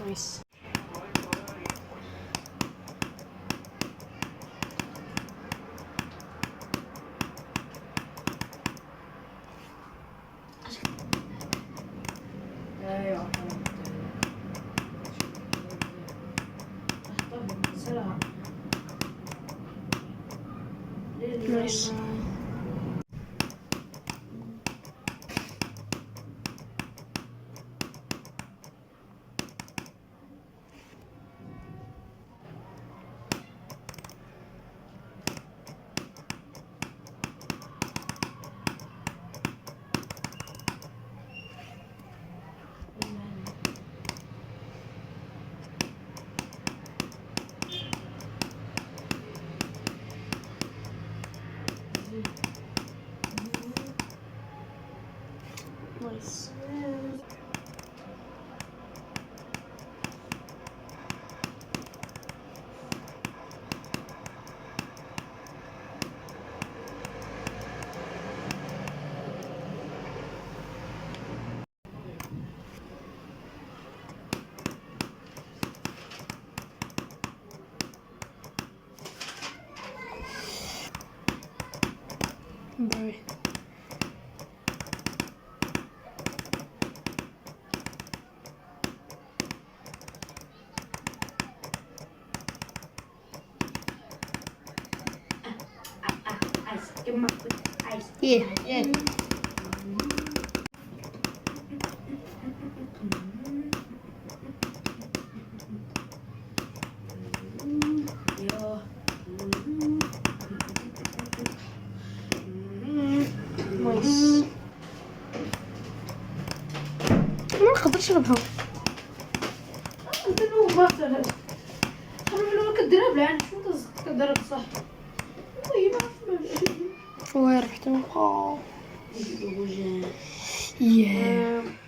نايس. ايوه نايس. نايس. باي. Yeah, yeah. نايس. ما نقدر نشربها. انت لو باطل انا لو كديرها بالعين شنو كديرها بصح المهم وين رحت؟ يا Yeah.